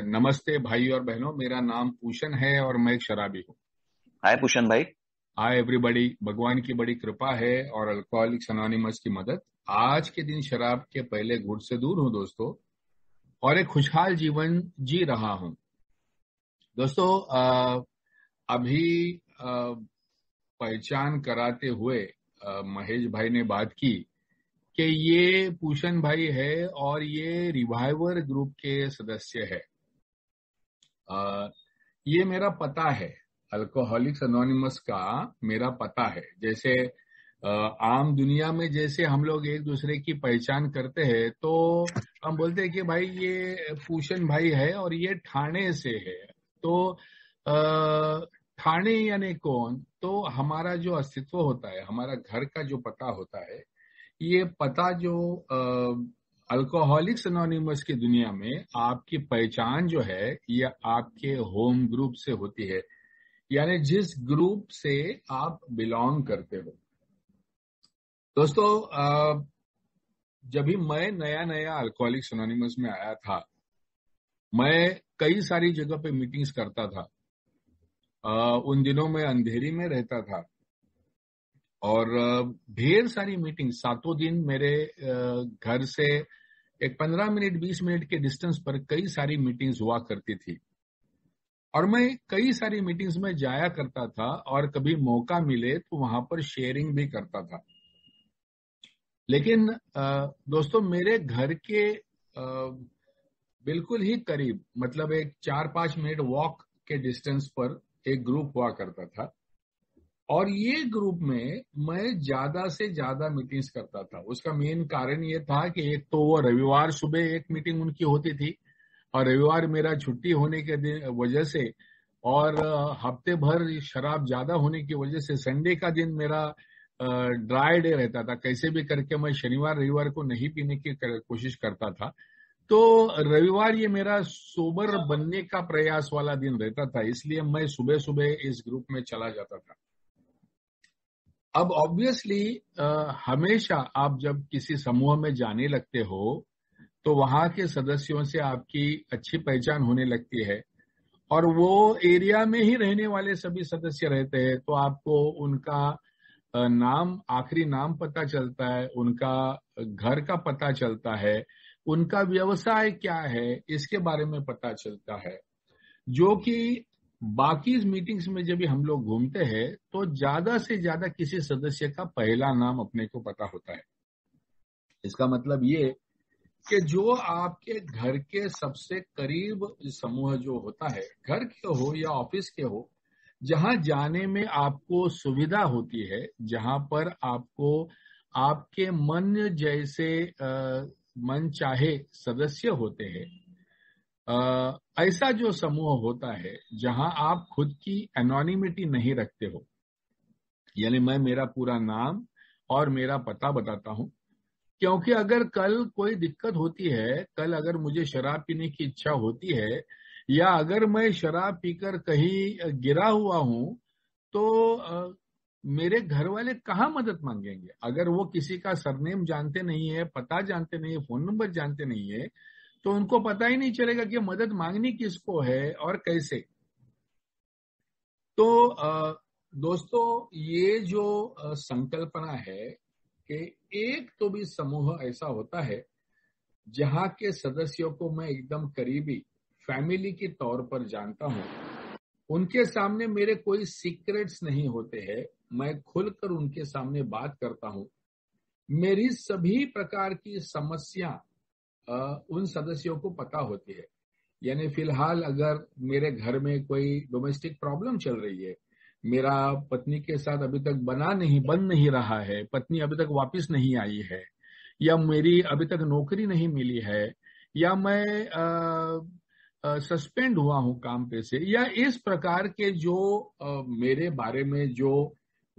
नमस्ते भाई और बहनों, मेरा नाम पूषण है और मैं एक शराबी हूँ। हाय पूषण भाई। हाय एवरीबॉडी, भगवान की बड़ी कृपा है और अल्कोहलिक्स अनोनिमस की मदद। आज के दिन शराब के पहले घूंट से दूर हूँ दोस्तों, और एक खुशहाल जीवन जी रहा हूँ। दोस्तों, अभी पहचान कराते हुए महेश भाई ने बात की कि ये पूषण भाई है और ये रिवाइवर ग्रुप के सदस्य है। ये मेरा पता है, अल्कोहलिक्स अनोनिमस का मेरा पता है। जैसे आम दुनिया में जैसे हम लोग एक दूसरे की पहचान करते हैं तो हम बोलते हैं कि भाई ये पूषण भाई है और ये ठाणे से है। तो ठाणे यानी कौन? तो हमारा जो अस्तित्व होता है, हमारा घर का जो पता होता है, ये पता जो अल्कोहलिक्स अनोनिमस की दुनिया में आपकी पहचान जो है ये आपके होम ग्रुप से होती है, यानी जिस ग्रुप से आप बिलोंग करते हो। दोस्तों, जब भी मैं नया नया अल्कोहलिक्स अनोनिमस में आया था, मैं कई सारी जगह पे मीटिंग्स करता था। उन दिनों में अंधेरी में रहता था और ढेर सारी मीटिंग, सातों दिन मेरे घर से एक 15 मिनट 20 मिनट के डिस्टेंस पर कई सारी मीटिंग्स हुआ करती थी और मैं कई सारी मीटिंग्स में जाया करता था और कभी मौका मिले तो वहां पर शेयरिंग भी करता था। लेकिन दोस्तों, मेरे घर के बिल्कुल ही करीब, मतलब एक 4-5 मिनट वॉक के डिस्टेंस पर एक ग्रुप हुआ करता था और ये ग्रुप में मैं ज्यादा से ज्यादा मीटिंग्स करता था। उसका मेन कारण ये था कि एक तो वो रविवार सुबह एक मीटिंग उनकी होती थी और रविवार मेरा छुट्टी होने के दिन वजह से और हफ्ते भर शराब ज्यादा होने की वजह से संडे का दिन मेरा ड्राई डे रहता था। कैसे भी करके मैं शनिवार रविवार को नहीं पीने की कोशिश करता था। तो रविवार ये मेरा सोबर बनने का प्रयास वाला दिन रहता था, इसलिए मैं सुबह सुबह इस ग्रुप में चला जाता था। अब ऑब्वियसली हमेशा आप जब किसी समूह में जाने लगते हो तो वहां के सदस्यों से आपकी अच्छी पहचान होने लगती है और वो एरिया में ही रहने वाले सभी सदस्य रहते हैं, तो आपको उनका नाम, आखिरी नाम पता चलता है, उनका घर का पता चलता है, उनका व्यवसाय क्या है इसके बारे में पता चलता है, जो कि बाकी मीटिंग्स में जब भी हम लोग घूमते हैं तो ज्यादा से ज्यादा किसी सदस्य का पहला नाम अपने को पता होता है। इसका मतलब ये कि जो आपके घर के सबसे करीब समूह जो होता है, घर के हो या ऑफिस के हो, जहां जाने में आपको सुविधा होती है, जहां पर आपको आपके मन जैसे मन चाहे सदस्य होते हैं, ऐसा जो समूह होता है जहां आप खुद की एनोनिमिटी नहीं रखते हो, यानी मैं मेरा पूरा नाम और मेरा पता बताता हूं, क्योंकि अगर कल कोई दिक्कत होती है, कल अगर मुझे शराब पीने की इच्छा होती है या अगर मैं शराब पीकर कहीं गिरा हुआ हूं तो मेरे घर वाले कहाँ मदद मांगेंगे? अगर वो किसी का सरनेम जानते नहीं है, पता जानते नहीं है, फोन नंबर जानते नहीं है, तो उनको पता ही नहीं चलेगा कि मदद मांगनी किसको है और कैसे। तो दोस्तों, ये जो संकल्पना है कि एक तो भी समूह ऐसा होता है जहां के सदस्यों को मैं एकदम करीबी फैमिली के तौर पर जानता हूं, उनके सामने मेरे कोई सीक्रेट्स नहीं होते हैं, मैं खुलकर उनके सामने बात करता हूं, मेरी सभी प्रकार की समस्या उन सदस्यों को पता होती है। यानी फिलहाल अगर मेरे घर में कोई डोमेस्टिक प्रॉब्लम चल रही है, मेरा पत्नी के साथ अभी तक बन नहीं रहा है, पत्नी अभी तक वापस नहीं आई है, या मेरी अभी तक नौकरी नहीं मिली है, या मैं सस्पेंड हुआ हूं काम पे से, या इस प्रकार के जो मेरे बारे में जो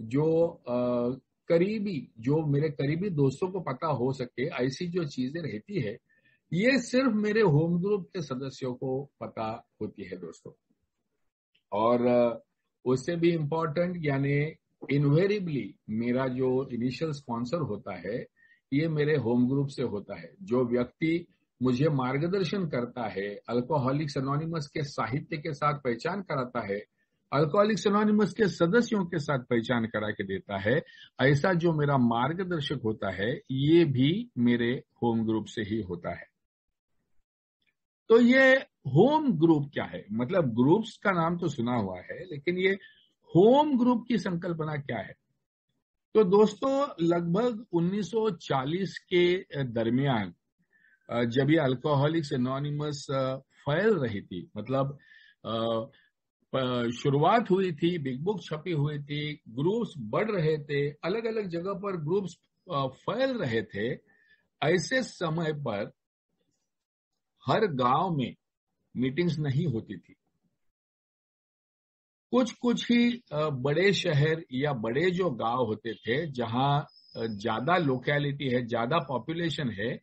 जो करीबी, जो मेरे करीबी दोस्तों को पता हो सके, ऐसी जो चीजें रहती है, ये सिर्फ मेरे होम ग्रुप के सदस्यों को पता होती है दोस्तों। और उससे भी इम्पोर्टेंट, यानी इनवेरिबली मेरा जो इनिशियल स्पॉन्सर होता है ये मेरे होम ग्रुप से होता है। जो व्यक्ति मुझे मार्गदर्शन करता है, अल्कोहलिक्स एनोनिमस के साहित्य के साथ पहचान कराता है, अल्कोहलिक्स एनोनिमस के सदस्यों के साथ पहचान करा के देता है, ऐसा जो मेरा मार्गदर्शक होता है ये भी मेरे होम ग्रुप से ही होता है। तो ये होम ग्रुप क्या है? मतलब ग्रुप्स का नाम तो सुना हुआ है, लेकिन ये होम ग्रुप की संकल्पना क्या है? तो दोस्तों, लगभग 1940 के दरमियान जब ये अल्कोहलिक्स एनोनिमस फैल रही थी, मतलब शुरुआत हुई थी, बिग बुक छपी हुई थी, ग्रुप्स बढ़ रहे थे, अलग अलग जगह पर ग्रुप्स फैल रहे थे, ऐसे समय पर हर गांव में मीटिंग्स नहीं होती थी। कुछ कुछ ही बड़े शहर या बड़े जो गांव होते थे, जहां ज्यादा लोकेलिटी है, ज्यादा पॉपुलेशन है,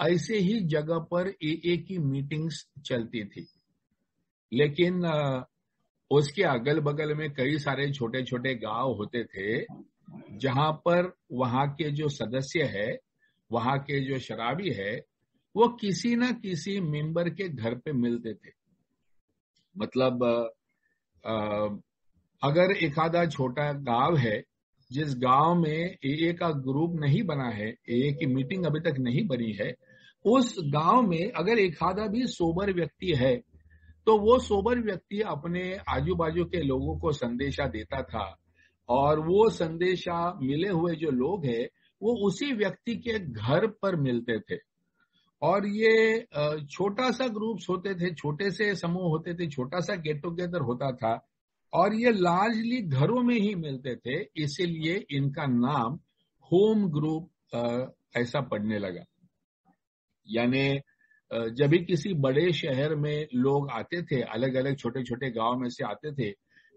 ऐसे ही जगह पर एए की मीटिंग्स चलती थी। लेकिन उसके अगल बगल में कई सारे छोटे छोटे गांव होते थे, जहां पर वहां के जो सदस्य है, वहां के जो शराबी है, वो किसी न किसी मेंबर के घर पे मिलते थे। मतलब अगर एक आधा छोटा गांव है, जिस गांव में एए का ग्रुप नहीं बना है, एए की मीटिंग अभी तक नहीं बनी है, उस गांव में अगर एक आधा भी सोबर व्यक्ति है, तो वो सोबर व्यक्ति अपने आजू बाजू के लोगों को संदेशा देता था, और वो संदेशा मिले हुए जो लोग हैं वो उसी व्यक्ति के घर पर मिलते थे। और ये छोटा सा ग्रुप्स होते थे, छोटे से समूह होते थे, छोटा सा गेट टुगेदर होता था, और ये लार्जली घरों में ही मिलते थे, इसीलिए इनका नाम होम ग्रुप ऐसा पड़ने लगा। यानी जब भी किसी बड़े शहर में लोग आते थे, अलग अलग छोटे छोटे गांव में से आते थे,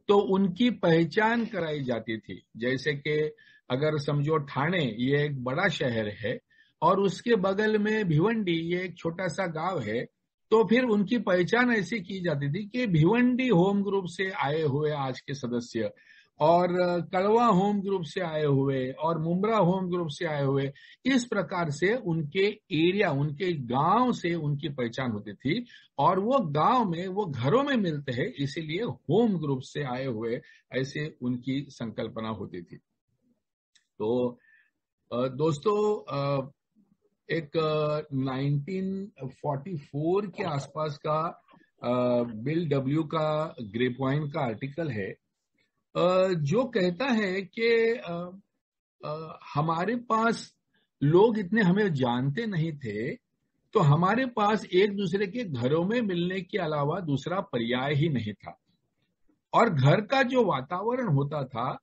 तो उनकी पहचान कराई जाती थी। जैसे कि अगर समझो ठाणे ये एक बड़ा शहर है और उसके बगल में भिवंडी ये एक छोटा सा गांव है, तो फिर उनकी पहचान ऐसी की जाती थी कि भिवंडी होम ग्रुप से आए हुए आज के सदस्य, और कड़वा होम ग्रुप से आए हुए, और मुंब्रा होम ग्रुप से आए हुए। इस प्रकार से उनके एरिया, उनके गांव से उनकी पहचान होती थी, और वो गांव में, वो घरों में मिलते हैं, इसीलिए होम ग्रुप से आए हुए, ऐसे उनकी संकल्पना होती थी। तो दोस्तों, एक 1944 के आसपास का बिल डब्ल्यू का ग्रेपवाइन का आर्टिकल है, जो कहता है कि हमारे पास लोग इतने हमें जानते नहीं थे, तो हमारे पास एक दूसरे के घरों में मिलने के अलावा दूसरा पर्याय ही नहीं था। और घर का जो वातावरण होता था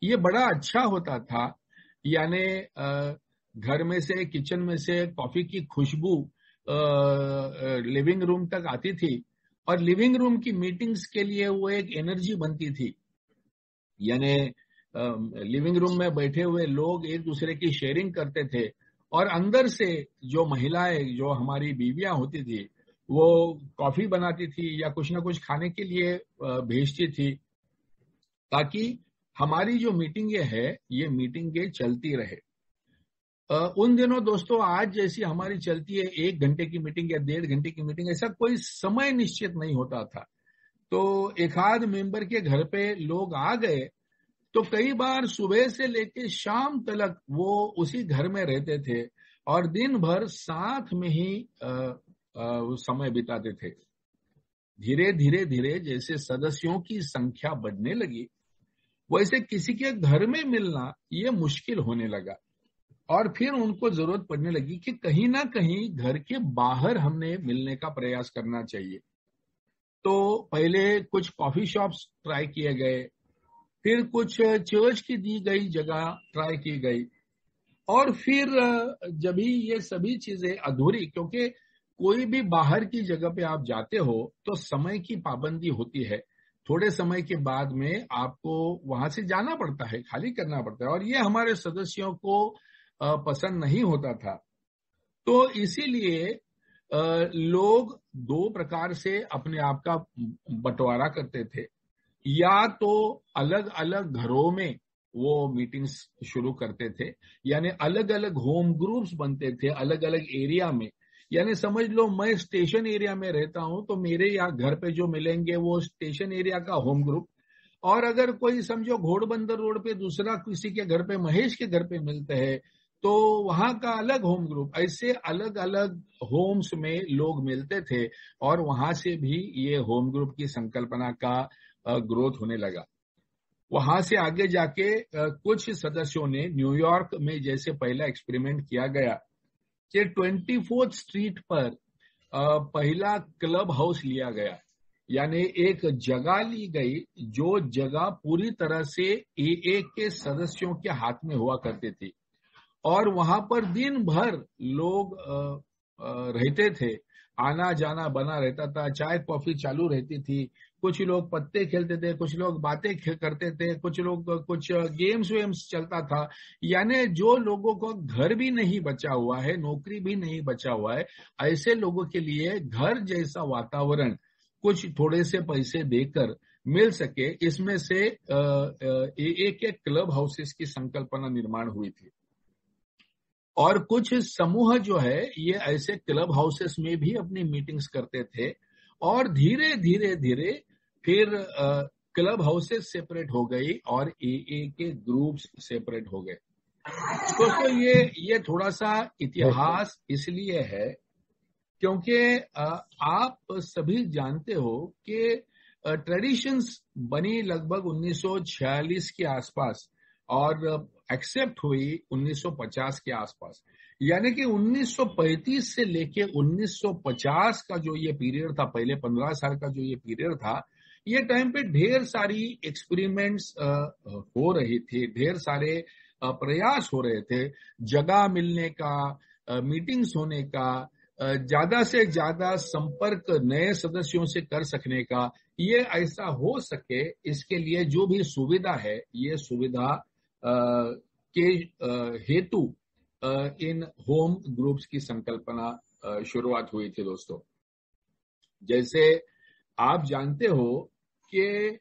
ये बड़ा अच्छा होता था। यानी घर में से, किचन में से कॉफी की खुशबू लिविंग रूम तक आती थी, और लिविंग रूम की मीटिंग्स के लिए वो एक एनर्जी बनती थी। यानी लिविंग रूम में बैठे हुए लोग एक दूसरे की शेयरिंग करते थे, और अंदर से जो महिलाएं, जो हमारी बीवियां होती थी, वो कॉफी बनाती थी या कुछ ना कुछ खाने के लिए भेजती थी, ताकि हमारी जो मीटिंगें है ये मीटिंगें चलती रहे। उन दिनों दोस्तों आज जैसी हमारी चलती है 1 घंटे की मीटिंग या 1.5 घंटे की मीटिंग, ऐसा कोई समय निश्चित नहीं होता था। तो एक आध मेंबर के घर पे लोग आ गए तो कई बार सुबह से लेकर शाम तक वो उसी घर में रहते थे, और दिन भर साथ में ही समय बिताते थे। धीरे धीरे धीरे जैसे सदस्यों की संख्या बढ़ने लगी, वैसे किसी के घर में मिलना ये मुश्किल होने लगा, और फिर उनको जरूरत पड़ने लगी कि कहीं ना कहीं घर के बाहर हमने मिलने का प्रयास करना चाहिए। तो पहले कुछ कॉफी शॉप्स ट्राई किए गए, फिर कुछ चर्च की दी गई जगह ट्राई की गई, और फिर जब भी ये सभी चीजें अधूरी, क्योंकि कोई भी बाहर की जगह पे आप जाते हो तो समय की पाबंदी होती है, थोड़े समय के बाद में आपको वहां से जाना पड़ता है, खाली करना पड़ता है, और ये हमारे सदस्यों को पसंद नहीं होता था। तो इसीलिए लोग 2 प्रकार से अपने आप का बंटवारा करते थे। या तो अलग अलग घरों में वो मीटिंग्स शुरू करते थे, यानी अलग अलग होम ग्रुप्स बनते थे अलग अलग एरिया में, यानी समझ लो मैं स्टेशन एरिया में रहता हूं तो मेरे यहाँ घर पे जो मिलेंगे वो स्टेशन एरिया का होम ग्रुप, और अगर कोई समझो घोड़बंदर रोड पे दूसरा किसी के घर पे, महेश के घर पे मिलते हैं, तो वहां का अलग होम ग्रुप। ऐसे अलग अलग होम्स में लोग मिलते थे और वहां से भी ये होम ग्रुप की संकल्पना का ग्रोथ होने लगा। वहां से आगे जाके कुछ सदस्यों ने न्यूयॉर्क में जैसे पहला एक्सपेरिमेंट किया गया कि 24th स्ट्रीट पर पहला क्लब हाउस लिया गया, यानी एक जगह ली गई जो जगह पूरी तरह से एए के सदस्यों के हाथ में हुआ करती थी, और वहां पर दिन भर लोग रहते थे, आना जाना बना रहता था, चाय कॉफी चालू रहती थी, कुछ लोग पत्ते खेलते थे, कुछ लोग बातें करते थे, कुछ लोग कुछ गेम्स वेम्स चलता था। यानी जो लोगों को घर भी नहीं बचा हुआ है, नौकरी भी नहीं बचा हुआ है, ऐसे लोगों के लिए घर जैसा वातावरण कुछ थोड़े से पैसे देकर मिल सके, इसमें से एए के क्लब हाउसेस की संकल्पना निर्माण हुई थी। और कुछ समूह जो है ये ऐसे क्लब हाउसेस में भी अपनी मीटिंग्स करते थे, और धीरे धीरे धीरे फिर क्लब हाउसेस सेपरेट हो गई और एए के ग्रुप्स सेपरेट हो गए। दोस्तों ये थोड़ा सा इतिहास इसलिए है क्योंकि आप सभी जानते हो कि ट्रेडिशंस बनी लगभग 1946 के आसपास और एक्सेप्ट हुई 1950 के आसपास। यानी कि 1935 से लेके 1950 का जो ये पीरियड था, पहले 15 साल का जो ये पीरियड था, ये टाइम पे ढेर सारी एक्सपेरिमेंट्स हो रही थी, ढेर सारे प्रयास हो रहे थे, जगह मिलने का, मीटिंग्स होने का, ज्यादा से ज्यादा संपर्क नए सदस्यों से कर सकने का। ये ऐसा हो सके इसके लिए जो भी सुविधा है, ये सुविधा के हेतु इन होम ग्रुप्स की संकल्पना शुरुआत हुई थी। दोस्तों, जैसे आप जानते हो कि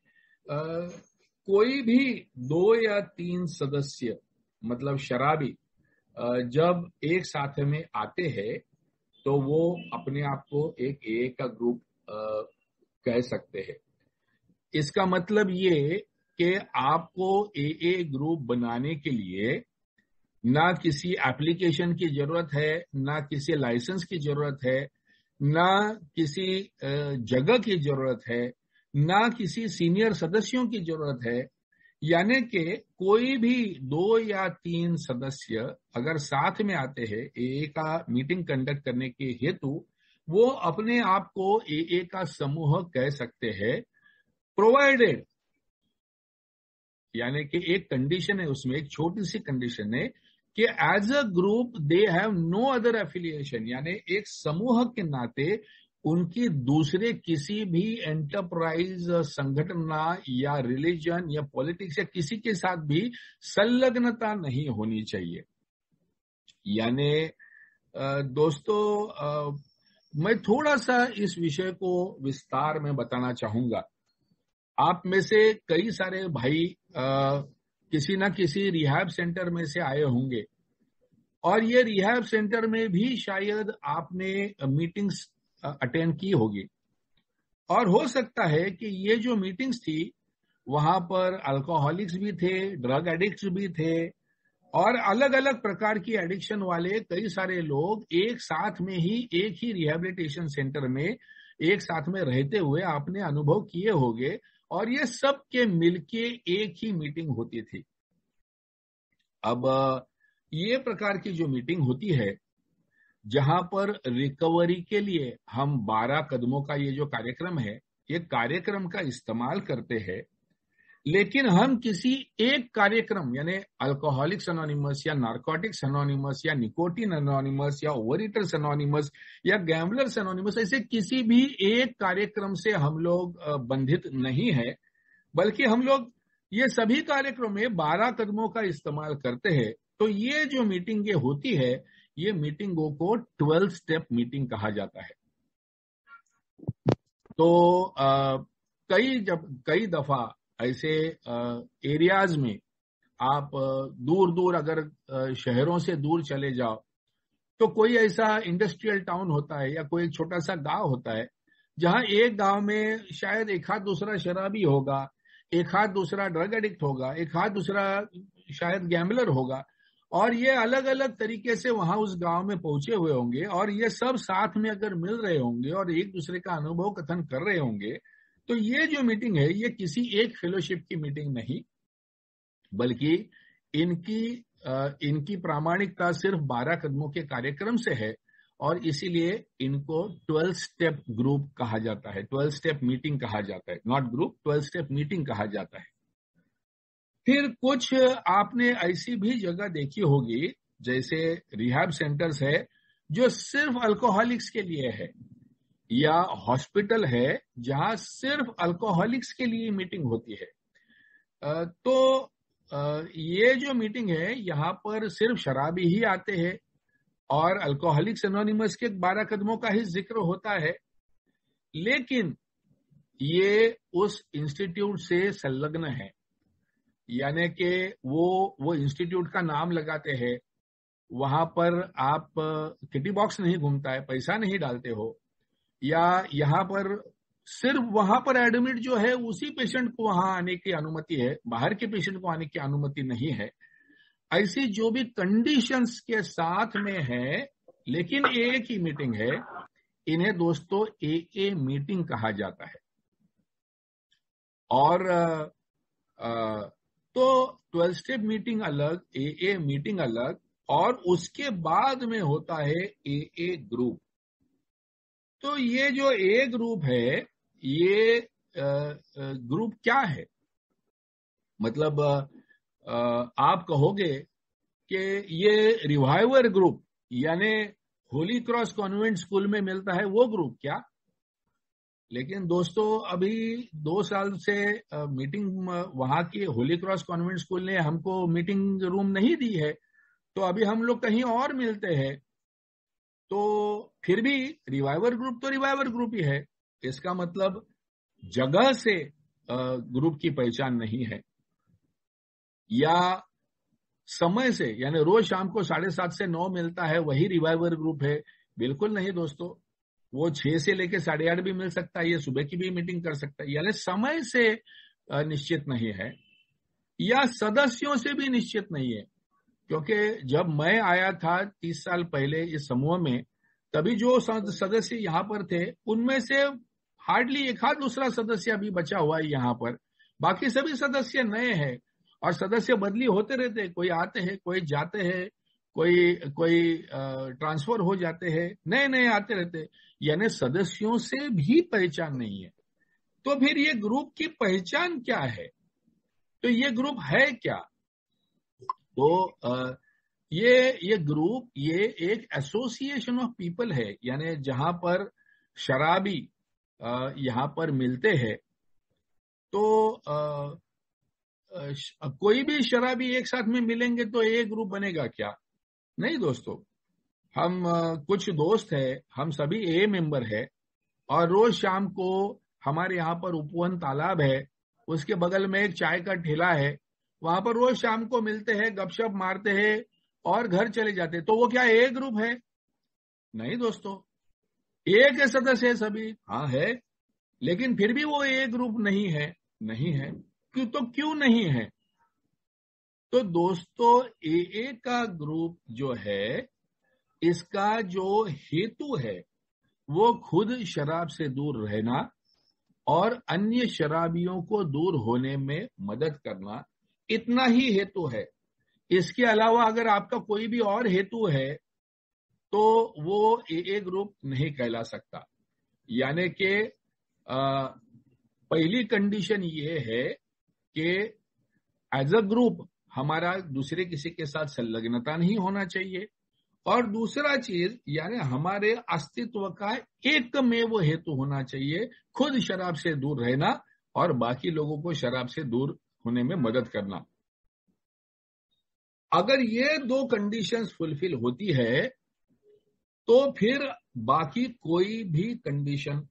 कोई भी 2 या 3 सदस्य मतलब शराबी जब एक साथ में आते हैं तो वो अपने आप को एक एए का ग्रुप कह सकते हैं। इसका मतलब ये कि आपको एए ग्रुप बनाने के लिए ना किसी एप्लीकेशन की जरूरत है, ना किसी लाइसेंस की जरूरत है, ना किसी जगह की जरूरत है, ना किसी सीनियर सदस्यों की जरूरत है। यानी कि कोई भी 2 या 3 सदस्य अगर साथ में आते हैं एए का मीटिंग कंडक्ट करने के हेतु, वो अपने आप को एए का समूह कह सकते हैं, प्रोवाइडेड, यानी कि एक कंडीशन है उसमें, एक छोटी सी कंडीशन है कि as a group they have no other affiliation, यानी एक समूह के नाते उनकी दूसरे किसी भी एंटरप्राइज, संगठन या रिलीजन या पॉलिटिक्स या किसी के साथ भी संलग्नता नहीं होनी चाहिए। यानी दोस्तों, मैं थोड़ा सा इस विषय को विस्तार में बताना चाहूंगा। आप में से कई सारे भाई किसी ना किसी रिहैब सेंटर में से आए होंगे, और ये रिहैब सेंटर में भी शायद आपने मीटिंग्स अटेंड की होगी, और हो सकता है कि ये जो मीटिंग्स थी वहां पर अल्कोहलिक्स भी थे, ड्रग एडिक्ट्स भी थे, और अलग अलग प्रकार की एडिक्शन वाले कई सारे लोग एक साथ में ही एक ही रिहैबिलिटेशन सेंटर में एक साथ में रहते हुए आपने अनुभव किए होंगे, और ये सब के मिलके एक ही मीटिंग होती थी। अब ये प्रकार की जो मीटिंग होती है जहां पर रिकवरी के लिए हम 12 कदमों का ये जो कार्यक्रम है, ये कार्यक्रम का इस्तेमाल करते हैं, लेकिन हम किसी एक कार्यक्रम यानी अल्कोहलिक्स एनोनिमस या नार्कोटिक्स एनोनिमस या निकोटिन एनोनिमस या ओवरईटर्स एनोनिमस या गैम्बलर्स एनोनिमस, ऐसे किसी भी एक कार्यक्रम से हम लोग बंधित नहीं है, बल्कि हम लोग ये सभी कार्यक्रम में 12 कदमों का इस्तेमाल करते हैं। तो ये जो मीटिंग ये होती है, ये मीटिंगों को 12 स्टेप मीटिंग कहा जाता है। तो कई दफा ऐसे एरियाज में आप दूर दूर अगर शहरों से दूर चले जाओ तो कोई ऐसा इंडस्ट्रियल टाउन होता है या कोई एक छोटा सा गांव होता है जहां एक गांव में शायद एक हाथ दूसरा शराबी होगा, एक हाथ दूसरा ड्रग एडिक्ट होगा, एक हाथ दूसरा शायद गैम्बलर होगा, और ये अलग अलग तरीके से वहां उस गांव में पहुंचे हुए होंगे, और ये सब साथ में अगर मिल रहे होंगे और एक दूसरे का अनुभव कथन कर रहे होंगे, तो ये जो मीटिंग है ये किसी एक फेलोशिप की मीटिंग नहीं, बल्कि इनकी प्रामाणिकता सिर्फ 12 कदमों के कार्यक्रम से है, और इसीलिए इनको 12 स्टेप ग्रुप कहा जाता है, 12 स्टेप मीटिंग कहा जाता है, नॉट ग्रुप, 12 स्टेप मीटिंग कहा जाता है। फिर कुछ आपने ऐसी भी जगह देखी होगी जैसे रिहैब सेंटर्स है जो सिर्फ अल्कोहलिक्स के लिए है, या हॉस्पिटल है जहां सिर्फ अल्कोहलिक्स के लिए मीटिंग होती है। तो ये जो मीटिंग है यहाँ पर सिर्फ शराबी ही आते हैं और अल्कोहलिक्स एनोनिमस के 12 कदमों का ही जिक्र होता है, लेकिन ये उस इंस्टीट्यूट से संलग्न है, यानी कि वो इंस्टीट्यूट का नाम लगाते हैं, वहां पर आप किटी बॉक्स नहीं घूमता है, पैसा नहीं डालते हो, या यहाँ पर सिर्फ वहां पर एडमिट जो है उसी पेशेंट को वहां आने की अनुमति है, बाहर के पेशेंट को आने की अनुमति नहीं है। ऐसी जो भी कंडीशंस के साथ में है लेकिन एक ही मीटिंग है, इन्हें दोस्तों AA मीटिंग कहा जाता है। और तो 12 स्टेप मीटिंग अलग, AA मीटिंग अलग, और उसके बाद में होता है AA ग्रुप। तो ये जो A ग्रुप है, ये ग्रुप क्या है? मतलब आप कहोगे कि ये रिवाइवर ग्रुप यानी होली क्रॉस कॉन्वेंट स्कूल में मिलता है वो ग्रुप क्या? लेकिन दोस्तों अभी 2 साल से मीटिंग वहां की होली क्रॉस कॉन्वेंट स्कूल ने हमको मीटिंग रूम नहीं दी है, तो अभी हम लोग कहीं और मिलते हैं। तो फिर भी रिवाइवर ग्रुप तो रिवाइवर ग्रुप ही है, इसका मतलब जगह से ग्रुप की पहचान नहीं है, या समय से, यानी रोज शाम को 7:30 से 9 मिलता है वही रिवाइवर ग्रुप है, बिल्कुल नहीं दोस्तों। वो 6 से लेके 8:30 भी मिल सकता है, ये सुबह की भी मीटिंग कर सकता है, यानी समय से निश्चित नहीं है, या सदस्यों से भी निश्चित नहीं है। क्योंकि जब मैं आया था 30 साल पहले इस समूह में, तभी जो सदस्य यहाँ पर थे उनमें से हार्डली एक हाथ दूसरा सदस्य अभी बचा हुआ है यहाँ पर, बाकी सभी सदस्य नए हैं, और सदस्य बदली होते रहते हैं, कोई आते हैं, कोई जाते हैं, कोई ट्रांसफर हो जाते हैं, नए नए आते रहते हैं, यानी सदस्यों से भी पहचान नहीं है। तो फिर ये ग्रुप की पहचान क्या है? तो ये ग्रुप है क्या? तो ये ग्रुप, ये एक एसोसिएशन ऑफ पीपल है, यानी जहां पर शराबी यहाँ पर मिलते हैं। तो कोई भी शराबी एक साथ में मिलेंगे तो एक ग्रुप बनेगा क्या? नहीं दोस्तों, हम कुछ दोस्त हैं, हम सभी A मेंबर है, और रोज शाम को हमारे यहाँ पर उपवन तालाब है, उसके बगल में एक चाय का ठेला है, वहां पर रोज शाम को मिलते हैं, गपशप मारते हैं और घर चले जाते हैं। तो वो क्या A ग्रुप है? नहीं दोस्तों, एक सदस्य है सभी, हाँ है, लेकिन फिर भी वो A ग्रुप नहीं है, नहीं है। क्यों नहीं है? तो दोस्तों AA का ग्रुप जो है, इसका जो हेतु है वो खुद शराब से दूर रहना और अन्य शराबियों को दूर होने में मदद करना, इतना ही हेतु है। इसके अलावा अगर आपका कोई भी और हेतु है तो वो AA ग्रुप नहीं कहला सकता। यानी कि पहली कंडीशन ये है कि एज अ ग्रुप हमारा दूसरे किसी के साथ संलग्नता नहीं होना चाहिए, और दूसरा चीज यानी हमारे अस्तित्व का एकमेव हेतु होना चाहिए, खुद शराब से दूर रहना और बाकी लोगों को शराब से दूर होने में मदद करना। अगर ये 2 कंडीशंस फुलफिल होती है तो फिर बाकी कोई भी कंडीशन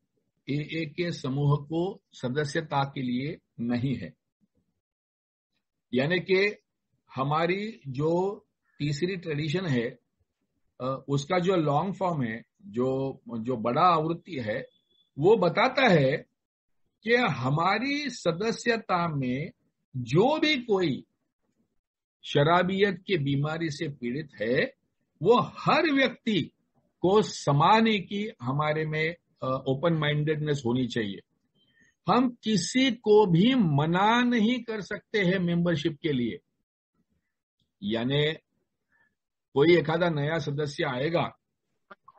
AA के समूह को सदस्यता के लिए नहीं है। यानी कि हमारी जो तीसरी ट्रेडिशन है उसका जो लॉन्ग फॉर्म है, जो बड़ा आवृत्ति है, वो बताता है कि हमारी सदस्यता में जो भी कोई शराबियत की बीमारी से पीड़ित है, वो हर व्यक्ति को समाने की हमारे में ओपन माइंडेडनेस होनी चाहिए। हम किसी को भी मना नहीं कर सकते हैं मेंबरशिप के लिए। यानी कोई एखादा नया सदस्य आएगा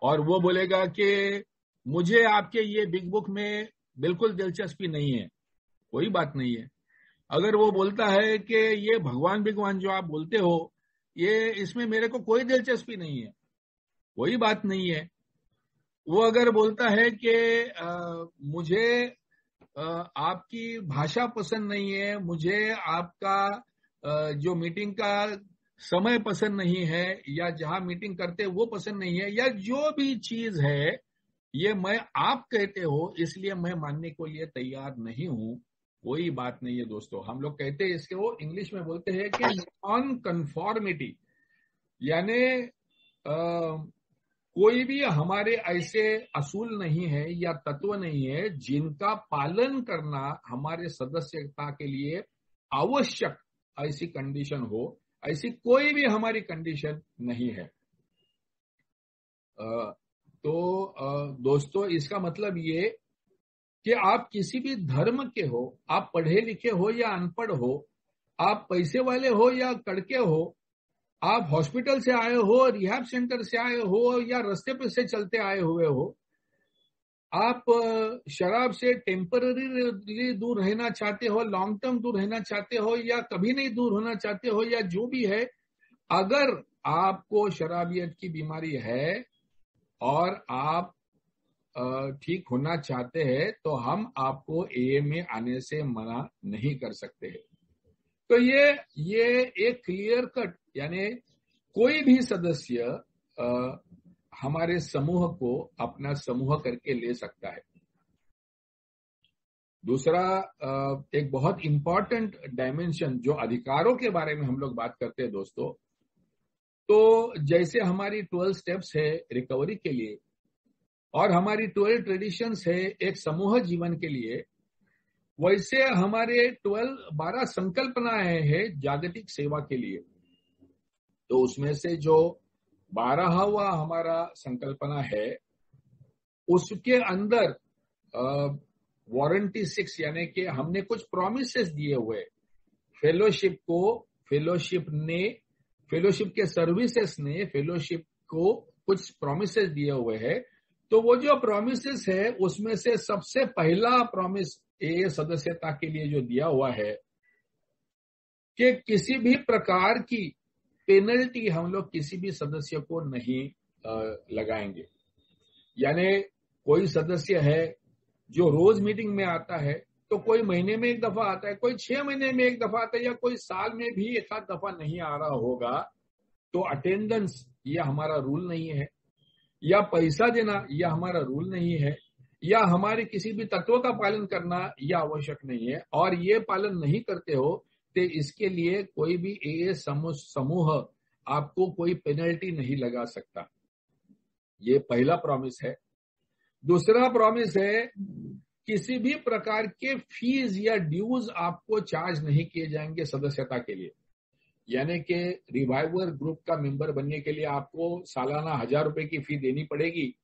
और वो बोलेगा कि मुझे आपके ये बिग बुक में बिल्कुल दिलचस्पी नहीं है, कोई बात नहीं है। अगर वो बोलता है कि ये भगवान भगवान जो आप बोलते हो, ये इसमें मेरे को कोई दिलचस्पी नहीं है, कोई बात नहीं है। वो अगर बोलता है कि मुझे आपकी भाषा पसंद नहीं है, मुझे आपका जो मीटिंग का समय पसंद नहीं है, या जहां मीटिंग करते वो पसंद नहीं है, या जो भी चीज है ये मैं आप कहते हो इसलिए मैं मानने को लिए तैयार नहीं हूं, कोई बात नहीं है दोस्तों। हम लोग कहते हैं इसके, वो इंग्लिश में बोलते हैं कि नॉन कन्फॉर्मिटी, यानी कोई भी हमारे ऐसे असूल नहीं है या तत्व नहीं है जिनका पालन करना हमारे सदस्यता के लिए आवश्यक ऐसी कंडीशन हो, ऐसी कोई भी हमारी कंडीशन नहीं है। तो दोस्तों, इसका मतलब ये कि आप किसी भी धर्म के हो, आप पढ़े लिखे हो या अनपढ़ हो, आप पैसे वाले हो या कड़के हो, आप हॉस्पिटल से आए हो, रिहैब सेंटर से आए हो, या रास्ते पे से चलते आए हुए हो, आप शराब से टेम्पररी दूर रहना चाहते हो, लॉन्ग टर्म दूर रहना चाहते हो, या कभी नहीं दूर होना चाहते हो, या जो भी है, अगर आपको शराबियत की बीमारी है और आप ठीक होना चाहते हैं, तो हम आपको एए में आने से मना नहीं कर सकते हैं। तो ये एक क्लियर कट, यानी कोई भी सदस्य हमारे समूह को अपना समूह करके ले सकता है। दूसरा, एक बहुत इंपॉर्टेंट डायमेंशन जो अधिकारों के बारे में हम लोग बात करते हैं दोस्तों, तो जैसे हमारी 12 स्टेप्स है रिकवरी के लिए और हमारी 12 ट्रेडिशंस है एक समूह जीवन के लिए, वैसे हमारे 12 संकल्पनाएं हैं जागतिक सेवा के लिए। तो उसमें से जो 12वां हमारा संकल्पना है, उसके अंदर वारंटी 6, यानी कि हमने कुछ प्रोमिसेस दिए हुए फेलोशिप को, फेलोशिप के सर्विसेज ने फेलोशिप को कुछ प्रोमिसेस दिए हुए हैं। तो वो जो प्रोमिसेस है उसमें से सबसे पहला प्रोमिस ये सदस्यता के लिए जो दिया हुआ है कि किसी भी प्रकार की पेनल्टी हम लोग किसी भी सदस्य को नहीं लगाएंगे। यानी कोई सदस्य है जो रोज मीटिंग में आता है, तो कोई महीने में एक दफा आता है, कोई 6 महीने में एक दफा आता है, या कोई साल में भी एक आध दफा नहीं आ रहा होगा, तो अटेंडेंस ये हमारा रूल नहीं है, या पैसा देना यह हमारा रूल नहीं है, या हमारे किसी भी तत्व का पालन करना यह आवश्यक नहीं है। और ये पालन नहीं करते हो तो इसके लिए कोई भी एए समूह आपको कोई पेनल्टी नहीं लगा सकता। ये पहला प्रॉमिस है। दूसरा प्रॉमिस है, किसी भी प्रकार के फीस या ड्यूज आपको चार्ज नहीं किए जाएंगे सदस्यता के लिए। यानी कि रिवाइवर ग्रुप का मेंबर बनने के लिए आपको सालाना 1000 रुपए की फी देनी पड़ेगी,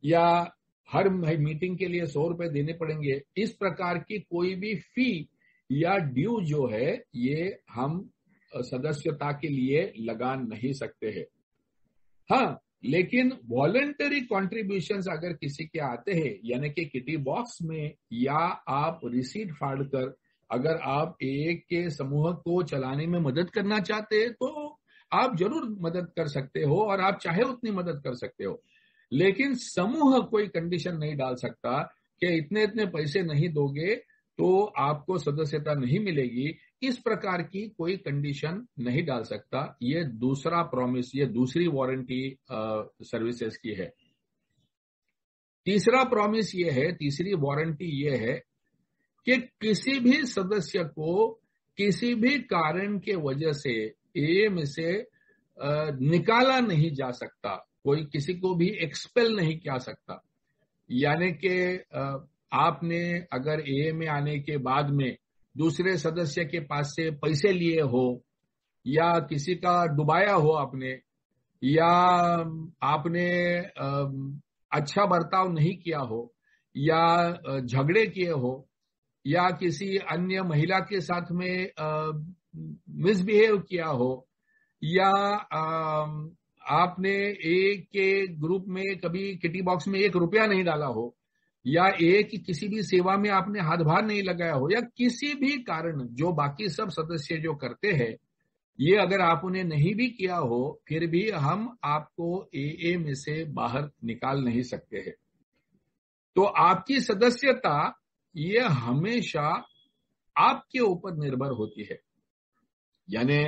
या हर मीटिंग के लिए 100 रुपए देने पड़ेंगे। इस प्रकार की कोई भी फी या ड्यू जो है ये हम सदस्यता के लिए लगा नहीं सकते हैं। हाँ, लेकिन वॉलंटरी कॉन्ट्रीब्यूशंस अगर किसी के आते हैं, यानी कि किटी बॉक्स में, या आप रिसीट फाड़ कर अगर आप एक के समूह को चलाने में मदद करना चाहते हैं, तो आप जरूर मदद कर सकते हो और आप चाहे उतनी मदद कर सकते हो। लेकिन समूह कोई कंडीशन नहीं डाल सकता कि इतने इतने पैसे नहीं दोगे तो आपको सदस्यता नहीं मिलेगी। इस प्रकार की कोई कंडीशन नहीं डाल सकता। ये दूसरा प्रॉमिस, ये दूसरी वारंटी सर्विसेज की है। तीसरा प्रॉमिस ये है, तीसरी वारंटी ये है कि किसी भी सदस्य को किसी भी कारण के वजह से एए में से निकाला नहीं जा सकता, कोई किसी को भी एक्सपेल नहीं किया सकता। यानी कि आपने अगर ए में आने के बाद में दूसरे सदस्य के पास से पैसे लिए हो, या किसी का डुबाया हो आपने, या आपने अच्छा बर्ताव नहीं किया हो, या झगड़े किए हो, या किसी अन्य महिला के साथ में मिसबिहेव किया हो, या आपने एक के ग्रुप में कभी किटी बॉक्स में 1 रुपया नहीं डाला हो, या एक किसी भी सेवा में आपने हाथ भार नहीं लगाया हो, या किसी भी कारण जो बाकी सब सदस्य जो करते हैं, ये अगर आपने नहीं भी किया हो, फिर भी हम आपको ए में से बाहर निकाल नहीं सकते हैं। तो आपकी सदस्यता ये हमेशा आपके ऊपर निर्भर होती है। यानी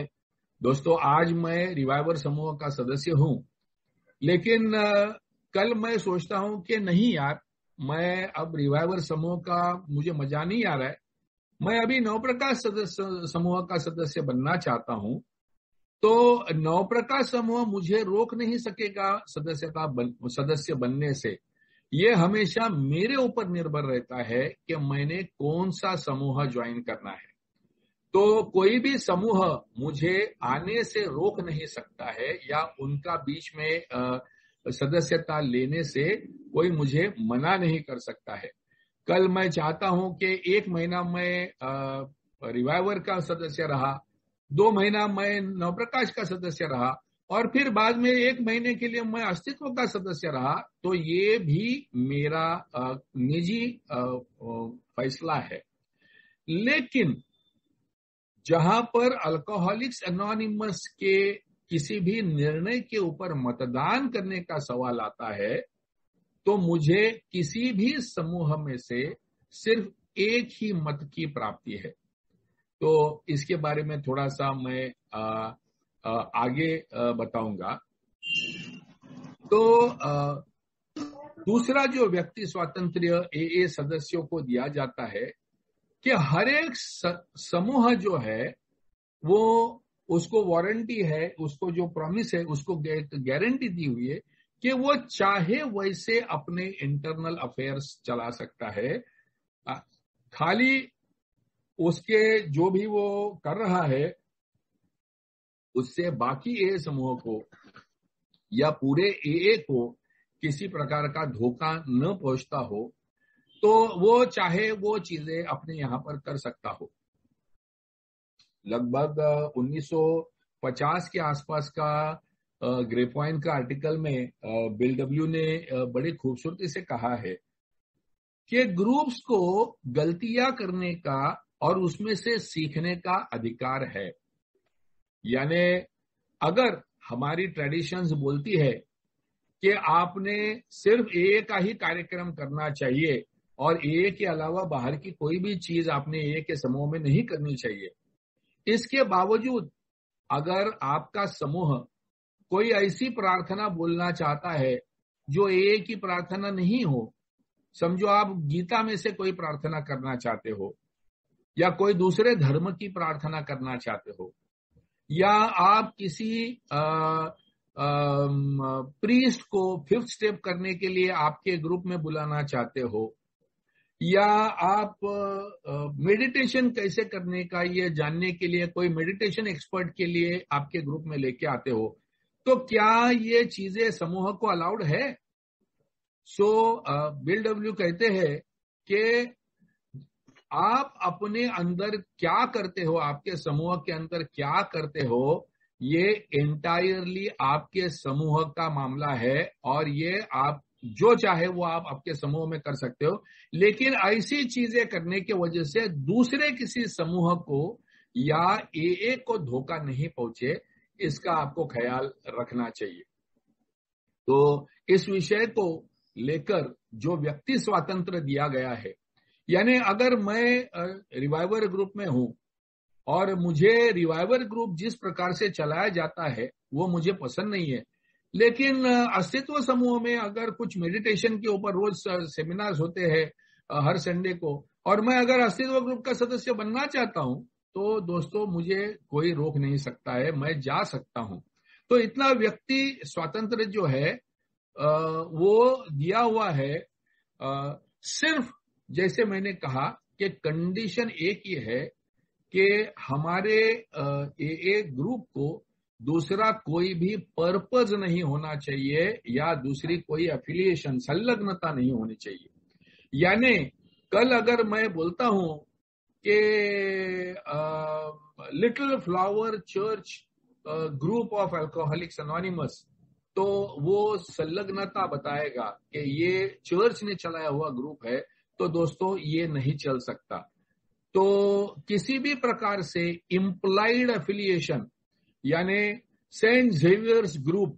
दोस्तों, आज मैं रिवाइवर समूह का सदस्य हूं, लेकिन कल मैं सोचता हूं कि नहीं यार, मैं अब रिवाइवर समूह का मुझे मजा नहीं आ रहा है, मैं अभी नवप्रकाश समूह का सदस्य बनना चाहता हूं। तो नवप्रकाश समूह मुझे रोक नहीं सकेगा सदस्य बनने से। ये हमेशा मेरे ऊपर निर्भर रहता है कि मैंने कौन सा समूह ज्वाइन करना है। तो कोई भी समूह मुझे आने से रोक नहीं सकता है, या उनका बीच में सदस्यता लेने से कोई मुझे मना नहीं कर सकता है। कल मैं चाहता हूं कि 1 महीना मैं रिवाइवर का सदस्य रहा, 2 महीना मैं नवप्रकाश का सदस्य रहा, और फिर बाद में 1 महीने के लिए मैं अस्तित्व का सदस्य रहा, तो ये भी मेरा निजी फैसला है। लेकिन जहां पर अल्कोहलिक्स एनोनिमस के किसी भी निर्णय के ऊपर मतदान करने का सवाल आता है, तो मुझे किसी भी समूह में से सिर्फ एक ही मत की प्राप्ति है। तो इसके बारे में थोड़ा सा मैं आगे बताऊंगा। तो दूसरा जो व्यक्ति स्वातंत्र्य ए सदस्यों को दिया जाता है कि हर एक समूह जो है वो उसको वारंटी है, उसको जो प्रॉमिस है, उसको गारंटी दी हुई है कि वो चाहे वैसे अपने इंटरनल अफेयर्स चला सकता है। खाली उसके जो भी वो कर रहा है उससे बाकी ए समूह को या पूरे ए को किसी प्रकार का धोखा न पहुंचता हो, तो वो चाहे वो चीजें अपने यहां पर कर सकता हो। लगभग 1950 के आसपास का ग्रेपवाइन का आर्टिकल में बिल डब्ल्यू ने बड़ी खूबसूरती से कहा है कि ग्रुप्स को गलतियां करने का और उसमें से सीखने का अधिकार है। यानी अगर हमारी ट्रेडिशंस बोलती है कि आपने सिर्फ ए का ही कार्यक्रम करना चाहिए और ए के अलावा बाहर की कोई भी चीज आपने ए के समूह में नहीं करनी चाहिए, इसके बावजूद अगर आपका समूह कोई ऐसी प्रार्थना बोलना चाहता है जो ए की प्रार्थना नहीं हो, समझो आप गीता में से कोई प्रार्थना करना चाहते हो, या कोई दूसरे धर्म की प्रार्थना करना चाहते हो, या आप किसी प्रीस्ट को 5th स्टेप करने के लिए आपके ग्रुप में बुलाना चाहते हो, या आप मेडिटेशन कैसे करने का ये जानने के लिए कोई मेडिटेशन एक्सपर्ट के लिए आपके ग्रुप में लेके आते हो, तो क्या ये चीजें समूह को अलाउड है? सो बिल डब्ल्यू कहते हैं कि आप अपने अंदर क्या करते हो, आपके समूह के अंदर क्या करते हो, ये एंटायरली आपके समूह का मामला है, और ये आप जो चाहे वो आप आपके समूह में कर सकते हो। लेकिन ऐसी चीजें करने की वजह से दूसरे किसी समूह को या ए को धोखा नहीं पहुंचे, इसका आपको ख्याल रखना चाहिए। तो इस विषय को लेकर जो व्यक्ति स्वातंत्र दिया गया है, यानी अगर मैं रिवाइवर ग्रुप में हूं और मुझे रिवाइवर ग्रुप जिस प्रकार से चलाया जाता है वो मुझे पसंद नहीं है, लेकिन अस्तित्व समूह में अगर कुछ मेडिटेशन के ऊपर रोज सेमिनार्स होते हैं हर संडे को, और मैं अगर अस्तित्व ग्रुप का सदस्य बनना चाहता हूं, तो दोस्तों मुझे कोई रोक नहीं सकता है, मैं जा सकता हूं। तो इतना व्यक्ति स्वातंत्र जो है वो दिया हुआ है। सिर्फ जैसे मैंने कहा कि कंडीशन एक ही है कि हमारे AA ग्रुप को दूसरा कोई भी पर्पज नहीं होना चाहिए या दूसरी कोई एफिलिएशन, संलग्नता नहीं होनी चाहिए। यानी कल अगर मैं बोलता हूं कि little flower church group of alcoholics anonymous, तो वो संलग्नता बताएगा कि ये चर्च ने चलाया हुआ ग्रुप है, तो दोस्तों ये नहीं चल सकता। तो किसी भी प्रकार से इम्प्लाइड एफिलिएशन, यानी सेंट जेवियर्स ग्रुप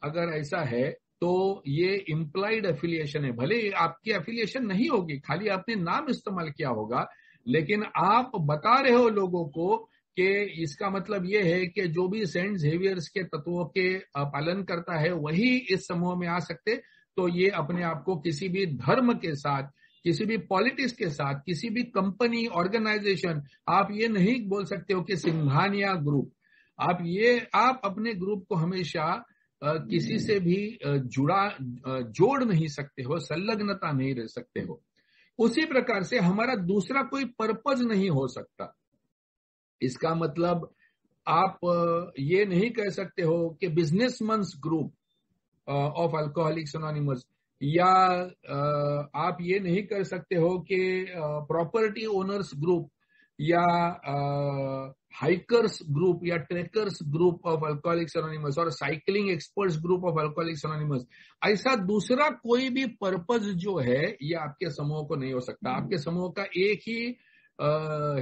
अगर ऐसा है तो ये इम्प्लाइड एफिलिएशन है। भले आपकी एफिलिएशन नहीं होगी, खाली आपने नाम इस्तेमाल किया होगा, लेकिन आप बता रहे हो लोगों को कि इसका मतलब ये है कि जो भी सेंट जेवियर्स के तत्वों के पालन करता है वही इस समूह में आ सकते। तो ये अपने आप को किसी भी धर्म के साथ, किसी भी पॉलिटिक्स के साथ, किसी भी कंपनी, ऑर्गेनाइजेशन, आप ये नहीं बोल सकते हो कि सिंघानिया ग्रुप। आप अपने ग्रुप को हमेशा किसी से भी जोड़ नहीं सकते हो, संलग्नता नहीं रह सकते हो। उसी प्रकार से हमारा दूसरा कोई पर्पज नहीं हो सकता। इसका मतलब आप ये नहीं कह सकते हो कि businessmans group of alcoholics anonymous, या आप ये नहीं कर सकते हो कि प्रॉपर्टी ओनर्स ग्रुप या हाइकर्स ग्रुप या trekkers group of alcoholics anonymous और cycling experts group of alcoholics anonymous. ऐसा दूसरा कोई भी पर्पज जो है ये आपके समूह को नहीं हो सकता। आपके समूह का एक ही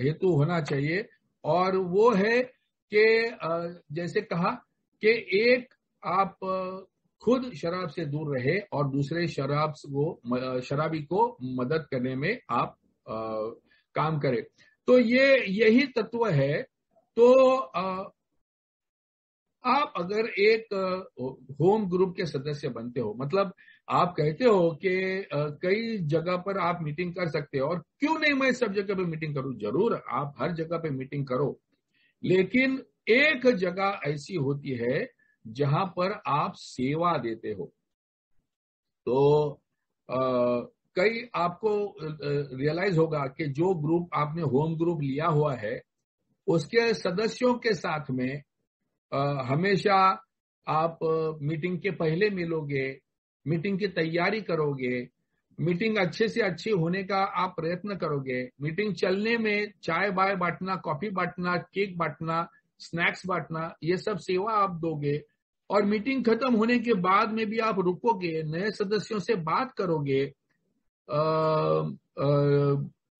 हेतु होना चाहिए, और वो है कि जैसे कहा कि एक आप खुद शराब से दूर रहे और दूसरे शराबी को मदद करने में आप काम करें। तो यही तत्व है। तो आप अगर एक होम ग्रुप के सदस्य बनते हो, मतलब आप कहते हो कि कई जगह पर आप मीटिंग कर सकते हो, और क्यों नहीं मैं सब जगह पे मीटिंग करूं, जरूर आप हर जगह पे मीटिंग करो, लेकिन एक जगह ऐसी होती है जहां पर आप सेवा देते हो। तो कई आपको रियलाइज होगा कि जो ग्रुप आपने होम ग्रुप लिया हुआ है उसके सदस्यों के साथ में हमेशा आप मीटिंग के पहले मिलोगे, मीटिंग की तैयारी करोगे, मीटिंग अच्छे से अच्छी होने का आप प्रयत्न करोगे, मीटिंग चलने में चाय बाय बांटना, कॉफी बांटना, केक बांटना, स्नैक्स बांटना, ये सब सेवा आप दोगे। और मीटिंग खत्म होने के बाद में भी आप रुकोगे, नए सदस्यों से बात करोगे,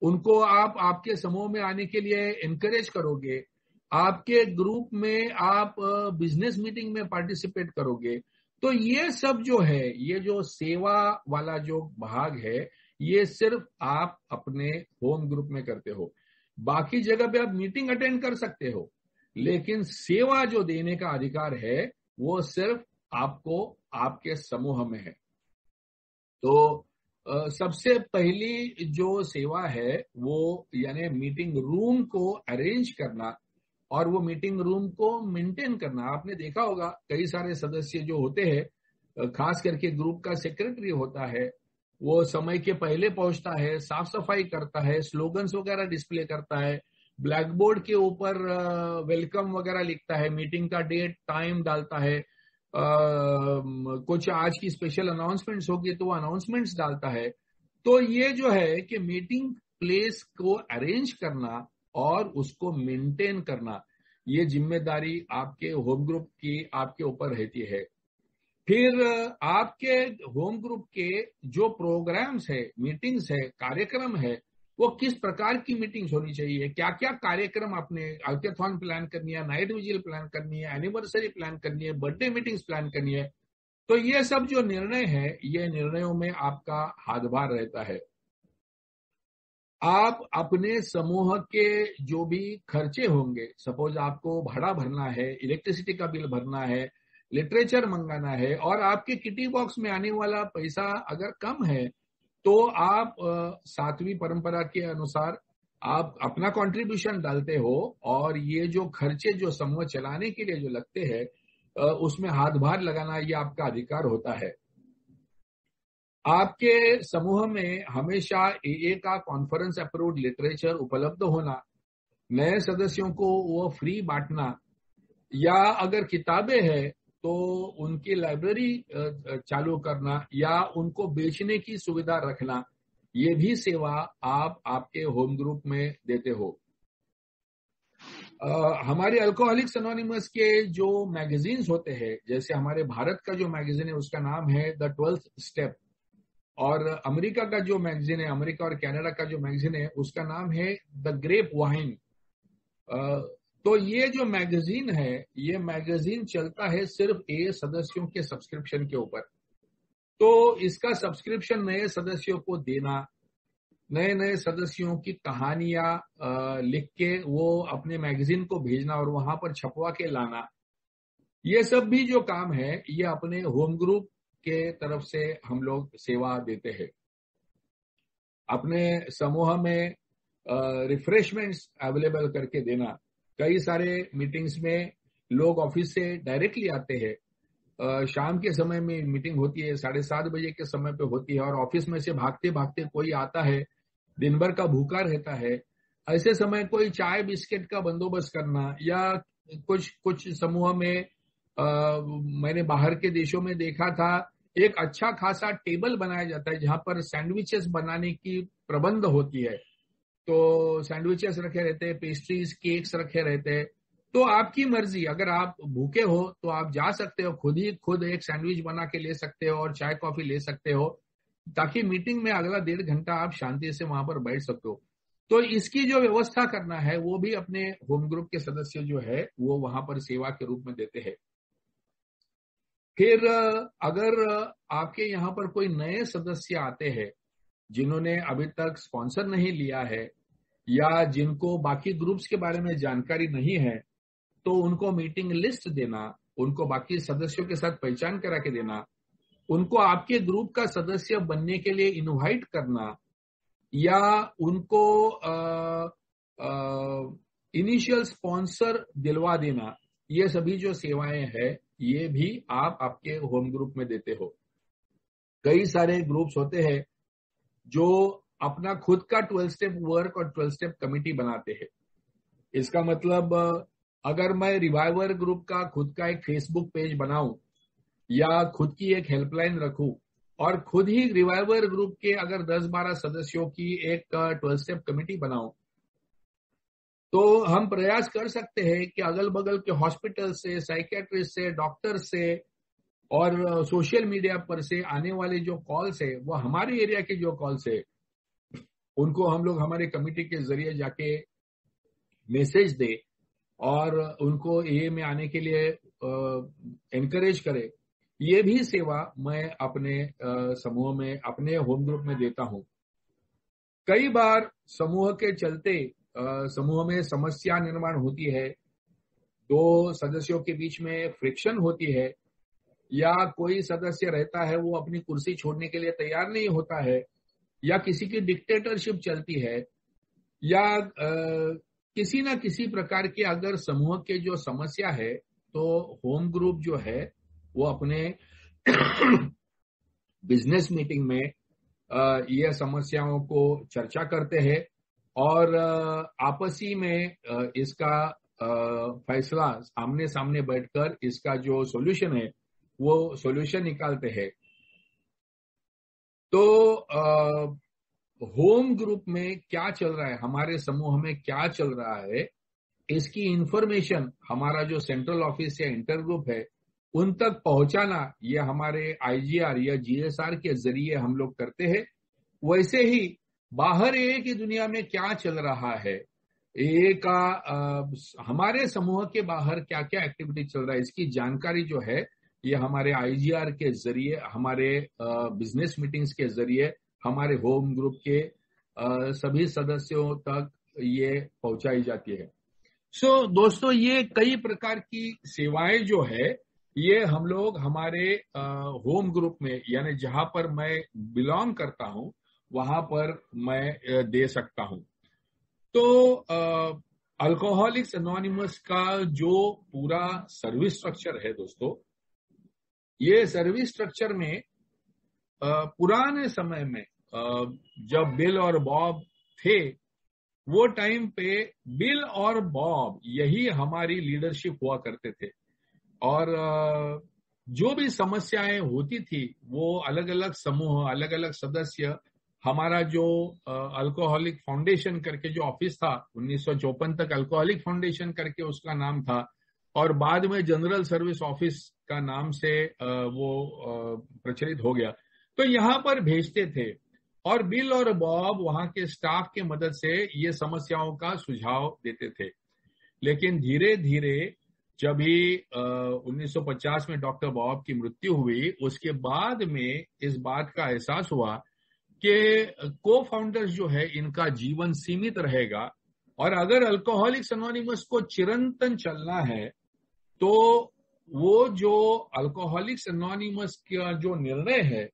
उनको आप आपके समूह में आने के लिए एनकरेज करोगे, आपके ग्रुप में आप बिजनेस मीटिंग में पार्टिसिपेट करोगे। तो ये सब जो है, ये जो सेवा वाला जो भाग है, ये सिर्फ आप अपने होम ग्रुप में करते हो। बाकी जगह पे आप मीटिंग अटेंड कर सकते हो, लेकिन सेवा जो देने का अधिकार है वो सिर्फ आपको आपके समूह में है। तो सबसे पहली जो सेवा है वो यानी मीटिंग रूम को अरेंज करना और वो मीटिंग रूम को मेंटेन करना। आपने देखा होगा कई सारे सदस्य जो होते हैं, खास करके ग्रुप का सेक्रेटरी होता है, वो समय के पहले पहुंचता है, साफ सफाई करता है, स्लोगन्स वगैरह डिस्प्ले करता है, ब्लैक बोर्ड के ऊपर वेलकम वगैरह लिखता है, मीटिंग का डेट टाइम डालता है, कुछ आज की स्पेशल अनाउंसमेंट्स होगी तो वो अनाउंसमेंट्स डालता है। तो ये जो है कि मीटिंग प्लेस को अरेंज करना और उसको मेंटेन करना, ये जिम्मेदारी आपके होम ग्रुप की आपके ऊपर रहती है। फिर आपके होम ग्रुप के जो प्रोग्राम्स है, मीटिंग्स है, कार्यक्रम है, वो किस प्रकार की मीटिंग्स होनी चाहिए, क्या क्या कार्यक्रम आपने अल्केथॉन प्लान करनी है, नाइट विजिल प्लान करनी है, एनिवर्सरी प्लान करनी है, बर्थडे मीटिंग्स प्लान करनी है। तो ये सब जो निर्णय है, ये निर्णयों में आपका हाथभार रहता है। आप अपने समूह के जो भी खर्चे होंगे, सपोज आपको भाड़ा भरना है, इलेक्ट्रिसिटी का बिल भरना है, लिटरेचर मंगाना है, और आपके किटी बॉक्स में आने वाला पैसा अगर कम है तो आप सातवीं परंपरा के अनुसार आप अपना कंट्रीब्यूशन डालते हो, और ये जो खर्चे जो समूह चलाने के लिए जो लगते हैं उसमें हाथ-भार लगाना ये आपका अधिकार होता है। आपके समूह में हमेशा एए का कॉन्फ्रेंस अप्रूव्ड लिटरेचर उपलब्ध होना, नए सदस्यों को वो फ्री बांटना, या अगर किताबें हैं तो उनकी लाइब्रेरी चालू करना या उनको बेचने की सुविधा रखना, ये भी सेवा आप आपके होम ग्रुप में देते हो। हमारे अल्कोहलिक्स एनोनिमस के जो मैगजीन्स होते हैं, जैसे हमारे भारत का जो मैगजीन है उसका नाम है द 12th स्टेप, और अमेरिका का जो मैगजीन है, अमेरिका और कनाडा का जो मैगजीन है उसका नाम है द ग्रेप वाइन। तो ये जो मैगजीन है, ये मैगजीन चलता है सिर्फ ए सदस्यों के सब्सक्रिप्शन के ऊपर। तो इसका सब्सक्रिप्शन नए सदस्यों को देना, नए नए सदस्यों की कहानियां लिख के वो अपने मैगजीन को भेजना और वहां पर छपवा के लाना, ये सब भी जो काम है ये अपने होम ग्रुप के तरफ से हम लोग सेवा देते हैं। अपने समूह में रिफ्रेशमेंट्स अवेलेबल करके देना। कई सारे मीटिंग्स में लोग ऑफिस से डायरेक्टली आते हैं, शाम के समय में मीटिंग होती है, 7:30 बजे के समय पे होती है, और ऑफिस में से भागते भागते कोई आता है, दिन भर का भूखा रहता है। ऐसे समय कोई चाय बिस्किट का बंदोबस्त करना, या कुछ समूह में मैंने बाहर के देशों में देखा था, एक अच्छा खासा टेबल बनाया जाता है जहां पर सैंडविचेस बनाने की प्रबंध होती है। तो सैंडविचेस रखे रहते हैं, पेस्ट्रीज, केक्स रखे रहते हैं। तो आपकी मर्जी, अगर आप भूखे हो तो आप जा सकते हो, खुद एक सैंडविच बना के ले सकते हो और चाय कॉफी ले सकते हो, ताकि मीटिंग में अगला 1.5 घंटा आप शांति से वहां पर बैठ सकते हो। तो इसकी जो व्यवस्था करना है वो भी अपने होम ग्रुप के सदस्य जो है वो वहां पर सेवा के रूप में देते हैं। फिर अगर आपके यहाँ पर कोई नए सदस्य आते हैं जिन्होंने अभी तक स्पॉन्सर नहीं लिया है, या जिनको बाकी ग्रुप्स के बारे में जानकारी नहीं है, तो उनको मीटिंग लिस्ट देना, उनको बाकी सदस्यों के साथ पहचान करा के देना, उनको आपके ग्रुप का सदस्य बनने के लिए इनवाइट करना, या उनको इनिशियल स्पॉन्सर दिलवा देना, ये सभी जो सेवाएं हैं ये भी आप आपके होम ग्रुप में देते हो। कई सारे ग्रुप्स होते हैं जो अपना खुद का 12 स्टेप वर्क और 12 स्टेप कमिटी बनाते हैं। इसका मतलब अगर मैं रिवाइवर ग्रुप का खुद का एक फेसबुक पेज बनाऊं, या खुद की एक हेल्पलाइन रखूं, और खुद ही रिवाइवर ग्रुप के अगर 10-12 सदस्यों की एक 12 स्टेप कमिटी बनाऊं, तो हम प्रयास कर सकते हैं कि अगल बगल के हॉस्पिटल से, साइकियाट्रिस्ट से, डॉक्टर से और सोशल मीडिया पर से आने वाले जो कॉल्स है, वो हमारे एरिया के जो कॉल्स है, उनको हम लोग हमारे कमिटी के जरिए जाके मैसेज दे और उनको ए में आने के लिए एनकरेज करे। ये भी सेवा मैं अपने समूह में, अपने होम ग्रुप में देता हूं। कई बार समूह के चलते समूह में समस्या निर्माण होती है, दो सदस्यों के बीच में फ्रिक्शन होती है, या कोई सदस्य रहता है वो अपनी कुर्सी छोड़ने के लिए तैयार नहीं होता है, या किसी की डिक्टेटरशिप चलती है, या किसी ना किसी प्रकार की अगर समूह के जो समस्या है, तो होम ग्रुप जो है वो अपने बिजनेस मीटिंग में ये समस्याओं को चर्चा करते हैं और आपसी में इसका फैसला आमने सामने बैठकर इसका जो सॉल्यूशन है वो सॉल्यूशन निकालते हैं। तो होम ग्रुप में क्या चल रहा है, हमारे समूह में क्या चल रहा है, इसकी इंफॉर्मेशन हमारा जो सेंट्रल ऑफिस या इंटर ग्रुप है उन तक पहुंचाना, ये हमारे आईजीआर या जीएसआर के जरिए हम लोग करते हैं। वैसे ही बाहर ए की दुनिया में क्या चल रहा है, ए का हमारे समूह के बाहर क्या क्या एक्टिविटी चल रहा है, इसकी जानकारी जो है ये हमारे आईजीआर के जरिए, हमारे बिजनेस मीटिंग्स के जरिए, हमारे होम ग्रुप के सभी सदस्यों तक ये पहुंचाई जाती है। सो दोस्तों, ये कई प्रकार की सेवाएं जो है ये हम लोग हमारे होम ग्रुप में, यानी जहां पर मैं बिलोंग करता हूं वहां पर मैं दे सकता हूं। तो अल्कोहलिक्स एनोनिमस का जो पूरा सर्विस स्ट्रक्चर है दोस्तों, ये सर्विस स्ट्रक्चर में पुराने समय में जब बिल और बॉब थे, वो टाइम पे बिल और बॉब यही हमारी लीडरशिप हुआ करते थे। और जो भी समस्याएं होती थी वो अलग अलग समूह, अलग अलग सदस्य, हमारा जो अल्कोहलिक फाउंडेशन करके जो ऑफिस था 1954 तक अल्कोहलिक फाउंडेशन करके उसका नाम था, और बाद में जनरल सर्विस ऑफिस का नाम से वो प्रचलित हो गया। तो यहाँ पर भेजते थे और बिल और बॉब वहां के स्टाफ के मदद से ये समस्याओं का सुझाव देते थे। लेकिन धीरे धीरे जब ही 1950 में डॉक्टर बॉब की मृत्यु हुई, उसके बाद में इस बात का एहसास हुआ कि को फाउंडर्स जो है इनका जीवन सीमित रहेगा, और अगर अल्कोहलिक्स एनोनिमस को चिरंतन चलना है तो वो जो अल्कोहलिक्स एनोनिमस का जो निर्णय है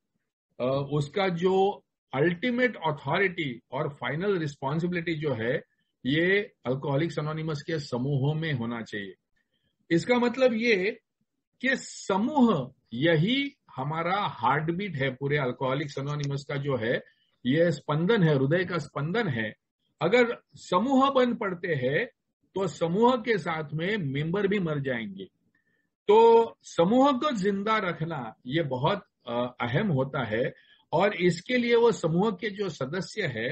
उसका जो अल्टीमेट अथॉरिटी और फाइनल रिस्पॉन्सिबिलिटी जो है ये अल्कोहलिक्स एनोनिमस के समूहों में होना चाहिए। इसका मतलब ये कि समूह यही हमारा हार्ट बीट है, पूरे अल्कोहलिक्स एनोनिमस का जो है ये स्पंदन है, हृदय का स्पंदन है। अगर समूह बन पड़ते हैं तो समूह के साथ में मेंबर भी मर जाएंगे। तो समूह को जिंदा रखना ये बहुत अहम होता है, और इसके लिए वो समूह के जो सदस्य है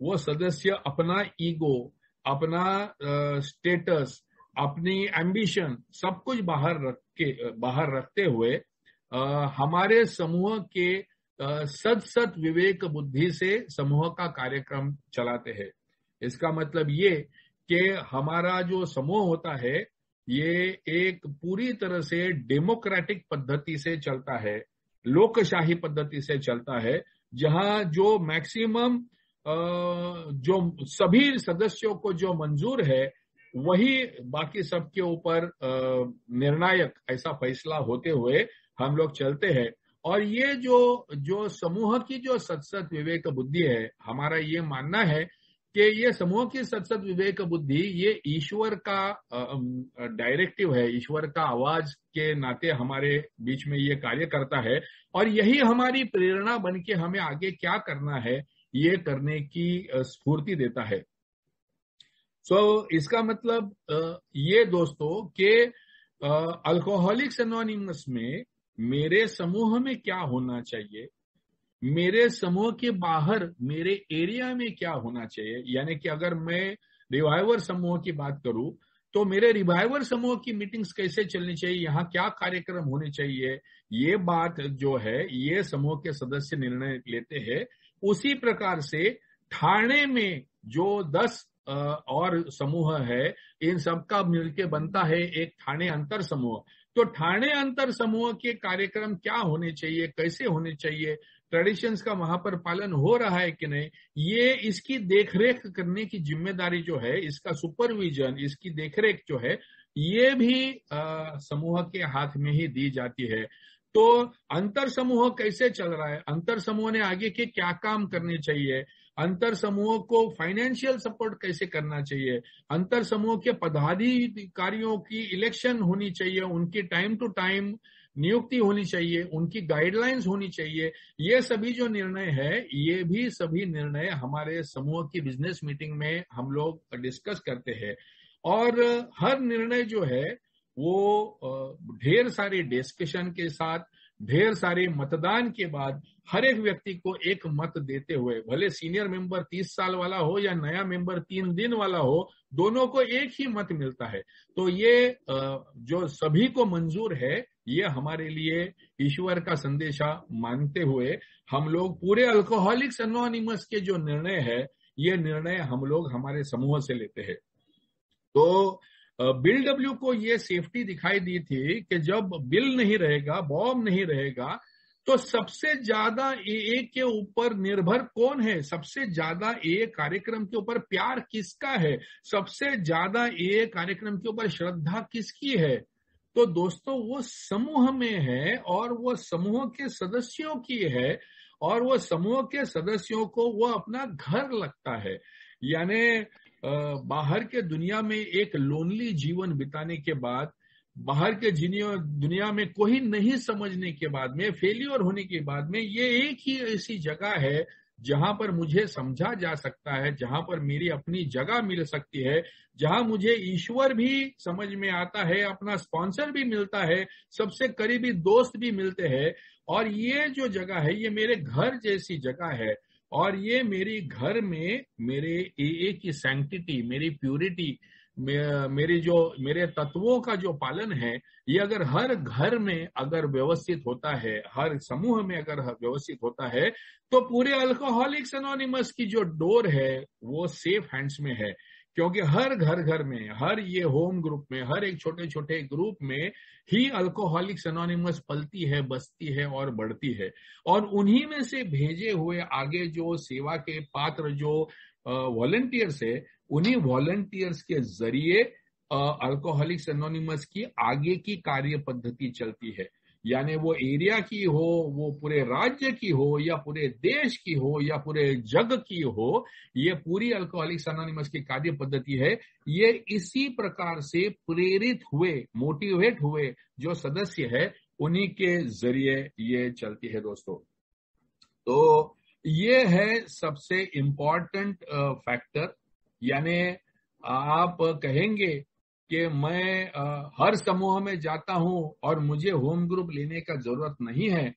वो सदस्य अपना ईगो, अपना स्टेटस, अपनी एम्बिशन सब कुछ बाहर रखते हुए हमारे समूह के सत विवेक बुद्धि से समूह का कार्यक्रम चलाते हैं। इसका मतलब ये कि हमारा जो समूह होता है ये एक पूरी तरह से डेमोक्रेटिक पद्धति से चलता है, लोकशाही पद्धति से चलता है, जहां जो मैक्सिमम जो सभी सदस्यों को जो मंजूर है वही बाकी सबके ऊपर निर्णायक ऐसा फैसला होते हुए हम लोग चलते हैं। और ये जो समूह की जो सत विवेक बुद्धि है, हमारा ये मानना है कि ये समूह की सत विवेक बुद्धि ये ईश्वर का डायरेक्टिव है, ईश्वर का आवाज के नाते हमारे बीच में ये कार्य करता है, और यही हमारी प्रेरणा बन के हमें आगे क्या करना है ये करने की स्फूर्ति देता है। इसका मतलब ये दोस्तों कि अल्कोहलिक्स एनोनिमस में मेरे समूह में क्या होना चाहिए, मेरे समूह के बाहर मेरे एरिया में क्या होना चाहिए। यानी कि अगर मैं रिवाइवर समूह की बात करूं तो मेरे रिवाइवर समूह की मीटिंग्स कैसे चलनी चाहिए, यहाँ क्या कार्यक्रम होने चाहिए, ये बात जो है ये समूह के सदस्य निर्णय लेते हैं। उसी प्रकार से ठाणे में जो 10 और समूह है, इन सबका मिलके बनता है एक ठाणे अंतर समूह। तो ठाणे अंतर समूह के कार्यक्रम क्या होने चाहिए, कैसे होने चाहिए, ट्रेडिशंस का वहां पर पालन हो रहा है कि नहीं, ये इसकी देखरेख करने की जिम्मेदारी जो है, इसका सुपरविजन, इसकी देखरेख जो है ये भी समूह के हाथ में ही दी जाती है। तो अंतर समूह कैसे चल रहा है, अंतर समूह ने आगे के क्या काम करने चाहिए, अंतर समूह को फाइनेंशियल सपोर्ट कैसे करना चाहिए, अंतर समूह के पदाधिकारियों की इलेक्शन होनी चाहिए, उनकी टाइम टू टाइम नियुक्ति होनी चाहिए, उनकी गाइडलाइंस होनी चाहिए, ये सभी जो निर्णय है ये भी सभी निर्णय हमारे समूह की बिजनेस मीटिंग में हम लोग डिस्कस करते हैं। और हर निर्णय जो है वो ढेर सारे डिस्कशन के साथ, ढेर सारे मतदान के बाद हर एक व्यक्ति को एक मत देते हुए, भले सीनियर मेंबर 30 साल वाला हो या नया मेंबर 3 दिन वाला हो, दोनों को एक ही मत मिलता है। तो ये जो सभी को मंजूर है, ये हमारे लिए ईश्वर का संदेशा मानते हुए हम लोग पूरे अल्कोहलिक्स एनोनिमस के जो निर्णय है ये निर्णय हम लोग हमारे समूह से लेते हैं। तो बिल डब्ल्यू को ये सेफ्टी दिखाई दी थी कि जब बिल नहीं रहेगा, बॉब नहीं रहेगा, तो सबसे ज्यादा ए के ऊपर निर्भर कौन है, सबसे ज्यादा ए कार्यक्रम के ऊपर प्यार किसका है, सबसे ज्यादा ए कार्यक्रम के ऊपर श्रद्धा किसकी है। तो दोस्तों वो समूह में है और वो समूह के सदस्यों की है। और वो समूह के सदस्यों को वो अपना घर लगता है। यानी बाहर के दुनिया में एक लोनली जीवन बिताने के बाद, बाहर के दुनिया में कोई नहीं समझने के बाद में, फेलियर होने के बाद में, ये एक ही ऐसी जगह है जहां पर मुझे समझा जा सकता है, जहां पर मेरी अपनी जगह मिल सकती है, जहां मुझे ईश्वर भी समझ में आता है, अपना स्पॉन्सर भी मिलता है, सबसे करीबी दोस्त भी मिलते हैं। और ये जो जगह है ये मेरे घर जैसी जगह है। और ये मेरी घर में मेरे एए की सैंक्टिटी, मेरी प्यूरिटी, मेरे तत्वों का जो पालन है, ये अगर हर घर में अगर व्यवस्थित होता है, हर समूह में अगर व्यवस्थित होता है, तो पूरे अल्कोहलिक्स एनोनिमस की जो डोर है वो सेफ हैंड्स में है। क्योंकि हर घर घर में, हर ये होम ग्रुप में, हर एक छोटे छोटे ग्रुप में ही अल्कोहलिक्स एनोनिमस पलती है, बसती है और बढ़ती है। और उन्हीं में से भेजे हुए आगे जो सेवा के पात्र जो वॉलंटियर्स है, उन्हीं वॉलंटियर्स के जरिए अल्कोहलिक्स एनोनिमस की आगे की कार्य पद्धति चलती है। यानी वो एरिया की हो, वो पूरे राज्य की हो, या पूरे देश की हो, या पूरे जग की हो, ये पूरी अल्कोहलिक्स एनोनिमस की कार्य पद्धति है। ये इसी प्रकार से प्रेरित हुए, मोटिवेट हुए जो सदस्य है, उन्हीं के जरिए ये चलती है दोस्तों। तो ये है सबसे इम्पोर्टेंट फैक्टर। यानी आप कहेंगे कि मैं हर समूह में जाता हूं और मुझे होम ग्रुप लेने का जरूरत नहीं है,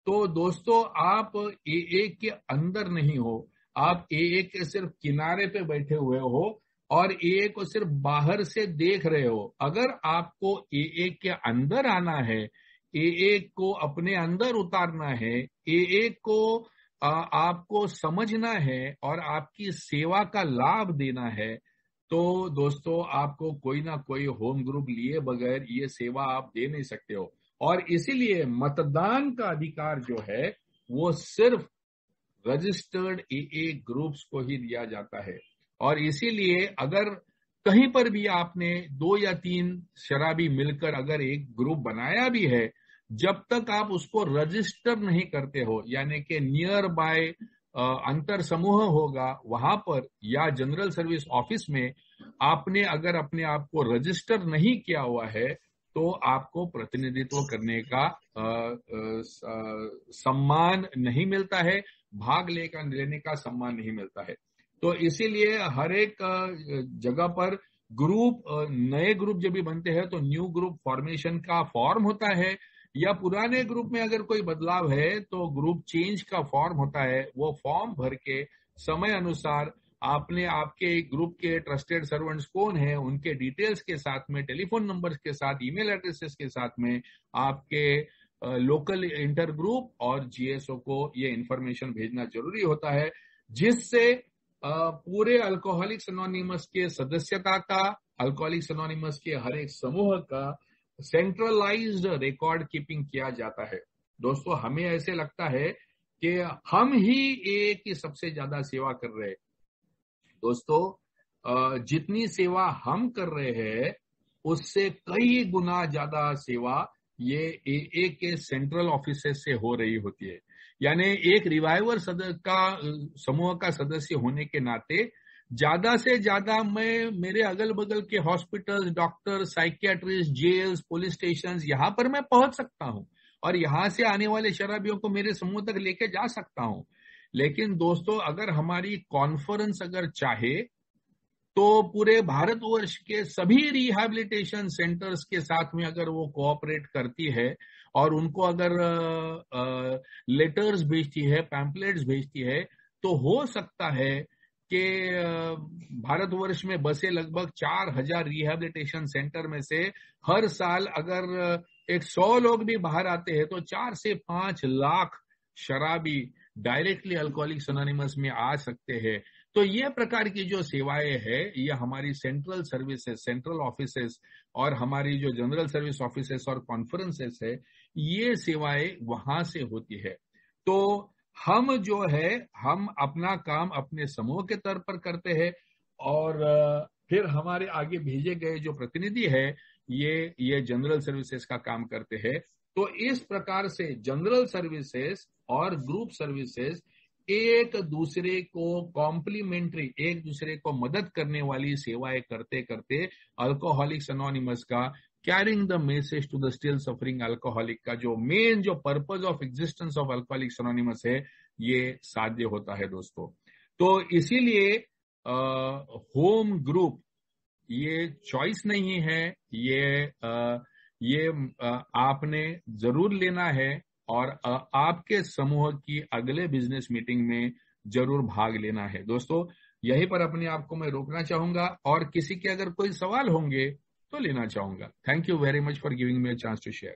तो दोस्तों आप एए के अंदर नहीं हो, आप एए के सिर्फ किनारे पे बैठे हुए हो और एए को सिर्फ बाहर से देख रहे हो। अगर आपको एए के अंदर आना है, एए को अपने अंदर उतारना है, एए को आपको समझना है और आपकी सेवा का लाभ देना है, तो दोस्तों आपको कोई ना कोई होम ग्रुप लिए बगैर ये सेवा आप दे नहीं सकते हो। और इसीलिए मतदान का अधिकार जो है वो सिर्फ रजिस्टर्ड एए ग्रुप्स को ही दिया जाता है। और इसीलिए अगर कहीं पर भी आपने 2 या 3 शराबी मिलकर अगर एक ग्रुप बनाया भी है, जब तक आप उसको रजिस्टर नहीं करते हो, यानी कि नियर बाय अंतर समूह होगा वहां पर या जनरल सर्विस ऑफिस में आपने अगर अपने आप को रजिस्टर नहीं किया हुआ है, तो आपको प्रतिनिधित्व करने का सम्मान नहीं मिलता है, भाग लेने का सम्मान नहीं मिलता है। तो इसीलिए हर एक जगह पर ग्रुप, नए ग्रुप जब भी बनते हैं तो न्यू ग्रुप फॉर्मेशन का फॉर्म होता है, या पुराने ग्रुप में अगर कोई बदलाव है तो ग्रुप चेंज का फॉर्म होता है। वो फॉर्म भर के समय अनुसार आपने आपके ग्रुप के ट्रस्टेड सर्वेंट्स कौन है, उनके डिटेल्स के साथ में, टेलीफोन नंबर्स के साथ, ईमेल एड्रेसेस के साथ में आपके लोकल इंटर ग्रुप और जीएसओ को ये इंफॉर्मेशन भेजना जरूरी होता है, जिससे पूरे अल्कोहलिक्स एनोनिमस के सदस्यता का, अल्कोहलिक्स एनोनिमस के हर एक समूह का सेंट्रलाइज्ड रिकॉर्ड कीपिंग किया जाता है। दोस्तों हमें ऐसे लगता है कि हम ही एक की सबसे ज्यादा सेवा कर रहे हैं। दोस्तों जितनी सेवा हम कर रहे हैं उससे कई गुना ज्यादा सेवा ये एए के सेंट्रल ऑफिसेस से हो रही होती है। यानी एक रिवाइवर समूह का सदस्य होने के नाते ज्यादा से ज्यादा मैं मेरे अगल बगल के hospitals, doctor, psychiatrist, jails, police station, यहाँ पर मैं पहुंच सकता हूँ और यहाँ से आने वाले शराबियों को मेरे समूह तक लेके जा सकता हूँ। लेकिन दोस्तों अगर हमारी कॉन्फ्रेंस अगर चाहे तो पूरे भारतवर्ष के सभी रिहैबिलिटेशन सेंटर्स के साथ में अगर वो कोऑपरेट करती है और उनको अगर लेटर्स भेजती है, पैम्पलेट्स भेजती है, तो हो सकता है कि भारतवर्ष में बसे लगभग 4000 रिहैबिलिटेशन सेंटर में से हर साल अगर 100 लोग भी बाहर आते हैं तो 4 से 5 लाख शराबी डायरेक्टली अल्कोहलिक्स एनोनिमस में आ सकते हैं। तो ये प्रकार की जो सेवाएं है ये हमारी सेंट्रल सर्विसेज, सेंट्रल ऑफिसेस और हमारी जो जनरल सर्विस ऑफिसेस और कॉन्फ्रेंसेस है, ये सेवाएं वहां से होती है। तो हम जो है हम अपना काम अपने समूह के तौर पर करते हैं और फिर हमारे आगे भेजे गए जो प्रतिनिधि है ये जनरल सर्विसेज का काम करते हैं। तो इस प्रकार से जनरल सर्विसेज और ग्रुप सर्विसेज एक दूसरे को कॉम्प्लीमेंट्री, एक दूसरे को मदद करने वाली सेवाएं करते करते अल्कोहलिक्स एनोनिमस का carrying the message to the still suffering alcoholic का जो मेन जो purpose of existence of alcoholics Anonymous है, ये साध्य होता है दोस्तों। तो इसीलिए होम ग्रुप ये चॉइस नहीं है, ये आपने जरूर लेना है और आपके समूह की अगले बिजनेस मीटिंग में जरूर भाग लेना है दोस्तों। यहीं पर अपने आप को मैं रोकना चाहूंगा और किसी के अगर कोई सवाल होंगे तो लेना चाहूंगा। Thank you very much for giving me a chance to share.